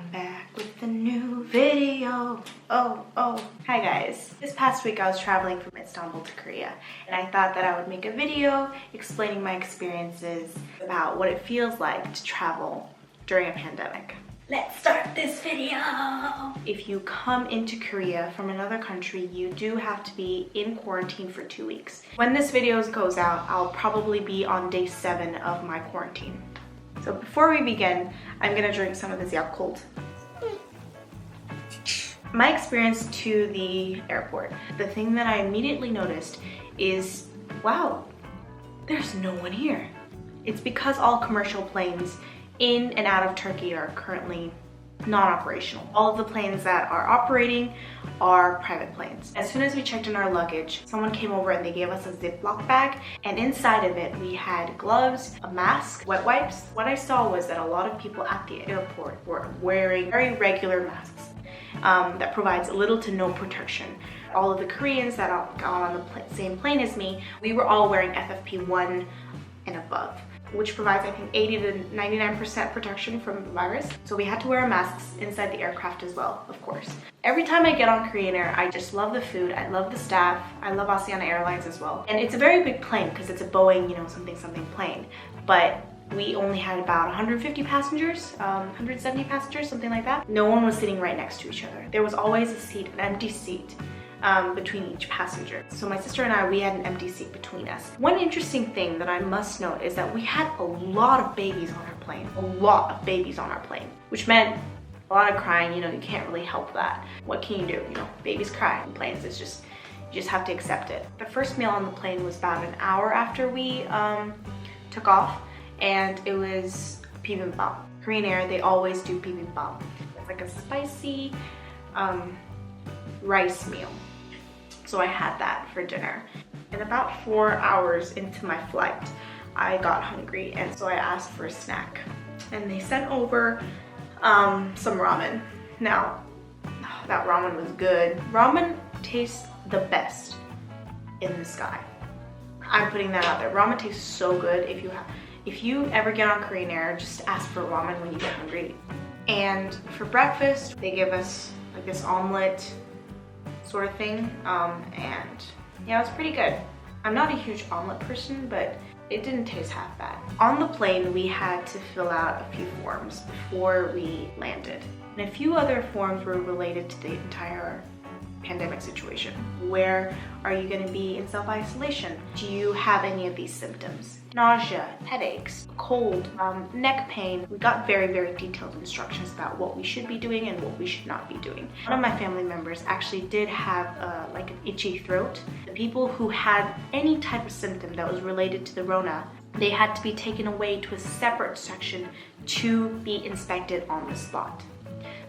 I'm back with a new video. Hi guys. This past week I was traveling from Istanbul to Korea, and I thought that I would make a video explaining my experiences about what it feels like to travel during a pandemic. Let's start this video! If you come into Korea from another country, you do have to be in quarantine for 2 weeks. When this video goes out, I'll probably be on day 7 of my quarantine. So before we begin, I'm gonna drink some of this Yakult. My experience to the airport, the thing that I immediately noticed is, wow, there's no one here. It's because all commercial planes in and out of Turkey are currently non-operational. All of the planes that are operating are private planes. As soon as we checked in our luggage, someone came over and they gave us a Ziploc bag, and inside of it we had gloves, a mask, wet wipes. What I saw was that a lot of people at the airport were wearing very regular masks that provides little to no protection. All of the Koreans that got on the same plane as me, we were all wearing FFP1 and above, which provides, I think, 80 to 99% protection from the virus. So we had to wear our masks inside the aircraft as well, of course. Every time I get on Korean Air, I just love the food, I love the staff, I love Asiana Airlines as well. And it's a very big plane because it's a Boeing, something plane. But we only had about 150 passengers, 170 passengers, something like that. No one was sitting right next to each other. There was always a seat, an empty seat, between each passenger. So my sister and I, we had an empty seat between us. One interesting thing that I must note is that we had a lot of babies on our plane. A lot of babies on our plane, which meant a lot of crying. You can't really help that. What can you do? Babies cry on planes. It's just, you just have to accept it. The first meal on the plane was about an hour after we took off, and it was bibimbap. Korean Air, they always do bibimbap. It's like a spicy rice meal. So I had that for dinner. And about 4 hours into my flight, I got hungry, and so I asked for a snack. And they sent over some ramen. Now, that ramen was good. Ramen tastes the best in the sky. I'm putting that out there. Ramen tastes so good. If you ever get on Korean Air, just ask for ramen when you get hungry. And for breakfast, they give us like this omelet sort of thing, and yeah, it was pretty good. I'm not a huge omelet person, but it didn't taste half bad. On the plane, we had to fill out a few forms before we landed, and a few other forms were related to the entire pandemic situation. Where are you going to be in self-isolation? Do you have any of these symptoms? Nausea, headaches, cold, neck pain. We got very, very detailed instructions about what we should be doing and what we should not be doing. One of my family members actually did have like an itchy throat. The people who had any type of symptom that was related to the Rona, they had to be taken away to a separate section to be inspected on the spot.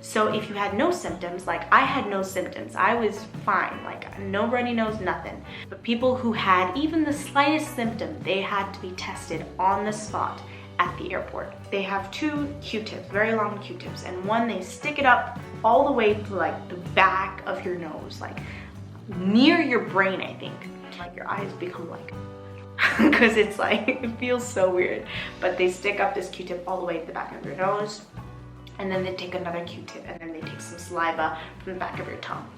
So if you had no symptoms, like I had no symptoms, I was fine, like no runny nose, nothing. But people who had even the slightest symptom, they had to be tested on the spot at the airport. They have 2 Q-tips, very long Q-tips, and one they stick it up all the way to like the back of your nose, like near your brain, I think. Like your eyes become like, because it's like, it feels so weird. But they stick up this Q-tip all the way to the back of your nose, and then they take another Q-tip, and then they take some saliva from the back of your tongue.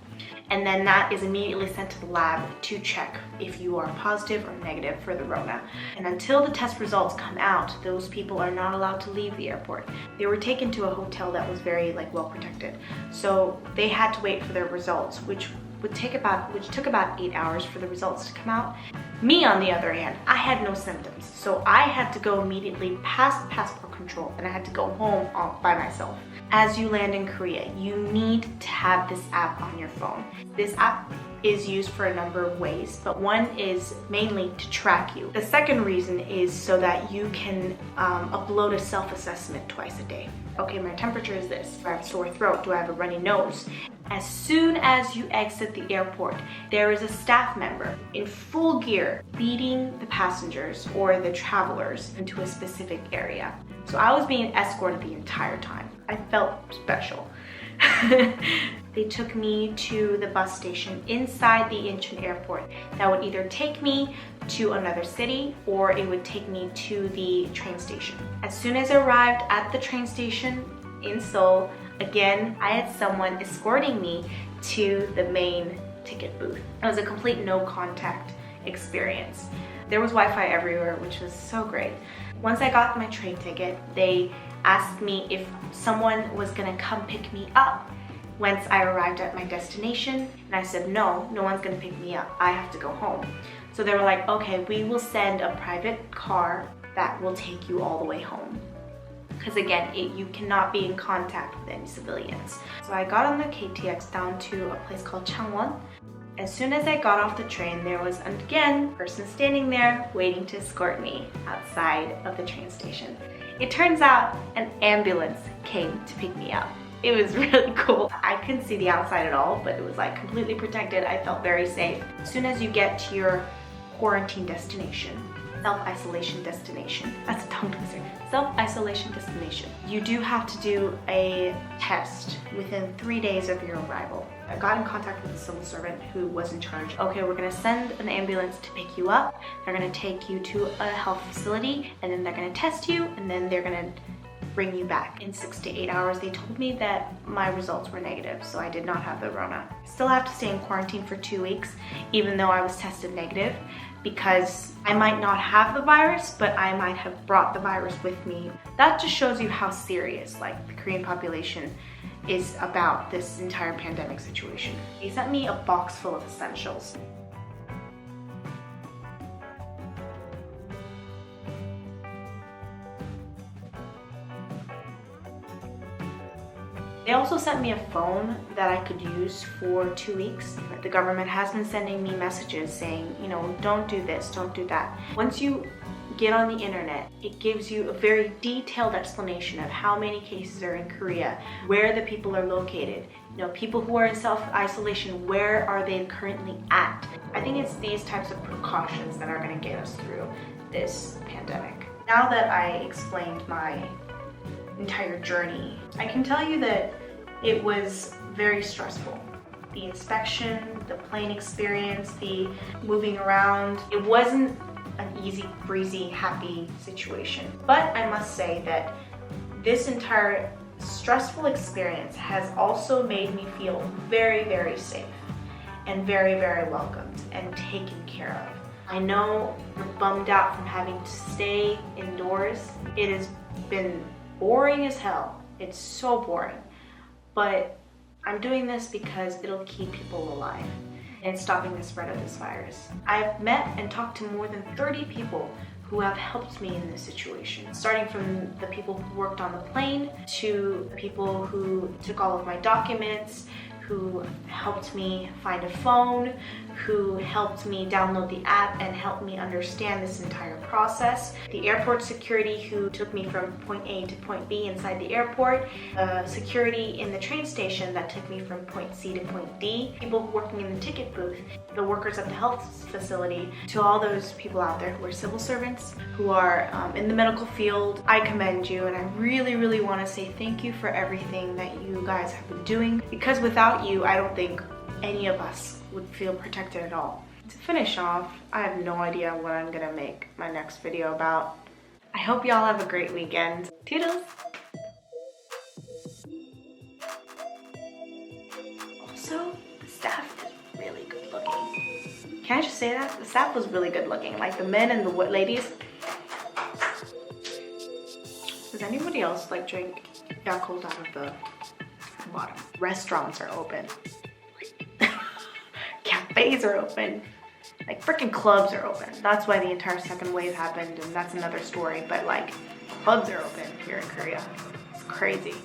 And then that is immediately sent to the lab to check if you are positive or negative for the Rona. And until the test results come out, those people are not allowed to leave the airport. They were taken to a hotel that was very well protected. So they had to wait for their results, which took about 8 hours for the results to come out. Me, on the other hand, I had no symptoms. So I had to go immediately past passport control, and I had to go home all by myself. As you land in Korea, you need to have this app on your phone. This app is used for a number of ways, but one is mainly to track you. The second reason is so that you can upload a self-assessment twice a day. Okay, my temperature is this. Do I have a sore throat? Do I have a runny nose? As soon as you exit the airport, there is a staff member in full gear leading the passengers or the travelers into a specific area. So I was being escorted the entire time. I felt special. They took me to the bus station inside the Incheon airport that would either take me to another city or it would take me to the train station. As soon as I arrived at the train station in Seoul. Again, I had someone escorting me to the main ticket booth. It was a complete no contact experience. There was Wi-Fi everywhere, which was so great. Once I got my train ticket, they asked me if someone was gonna come pick me up once I arrived at my destination. And I said, no one's gonna pick me up. I have to go home. So they were like, okay, we will send a private car that will take you all the way home. Because again, you cannot be in contact with any civilians. So I got on the KTX down to a place called Changwon. As soon as I got off the train, there was, again, a person standing there waiting to escort me outside of the train station. It turns out an ambulance came to pick me up. It was really cool. I couldn't see the outside at all, but it was like completely protected. I felt very safe. As soon as you get to your quarantine destination, self-isolation destination, that's a tongue twister, self-isolation destination, you do have to do a test within 3 days of your arrival. I got in contact with a civil servant who was in charge. Okay, we're gonna send an ambulance to pick you up. They're gonna take you to a health facility, and then they're gonna test you, and then they're gonna bring you back. In 6 to 8 hours, they told me that my results were negative, so I did not have the Rona. Still have to stay in quarantine for 2 weeks, even though I was tested negative, because I might not have the virus, but I might have brought the virus with me. That just shows you how serious like the Korean population is about this entire pandemic situation. They sent me a box full of essentials. They also sent me a phone that I could use for 2 weeks. The government has been sending me messages saying, you know, don't do this, don't do that. Once you get on the internet, it gives you a very detailed explanation of how many cases are in Korea, where the people are located, you know, people who are in self-isolation, where are they currently at. I think it's these types of precautions that are going to get us through this pandemic. Now that I explained my entire journey, I can tell you that it was very stressful. The inspection, the plane experience, the moving around, it wasn't an easy, breezy, happy situation. But I must say that this entire stressful experience has also made me feel very, very safe and very, very welcomed and taken care of. I know you're bummed out from having to stay indoors. It has been boring as hell. It's so boring. But I'm doing this because it'll keep people alive and stopping the spread of this virus. I've met and talked to more than 30 people who have helped me in this situation, starting from the people who worked on the plane to the people who took all of my documents, who helped me find a phone, who helped me download the app and helped me understand this entire process. The airport security who took me from point A to point B inside the airport. Security in the train station that took me from point C to point D. People working in the ticket booth. The workers at the health facility. To all those people out there who are civil servants, who are in the medical field, I commend you, and I really, really want to say thank you for everything that you guys have been doing, because without you, I don't think any of us would feel protected at all. To finish off, I have no idea what I'm gonna make my next video about. I hope y'all have a great weekend. Toodles! Also, the staff is really good looking. Can I just say that? The staff was really good looking. Like the men and the ladies. Does anybody else like drink Yakult out of the bottom? Restaurants are open. Cafes are open. Like freaking clubs are open. That's why the entire second wave happened, and that's another story. But like clubs are open here in Korea. It's crazy.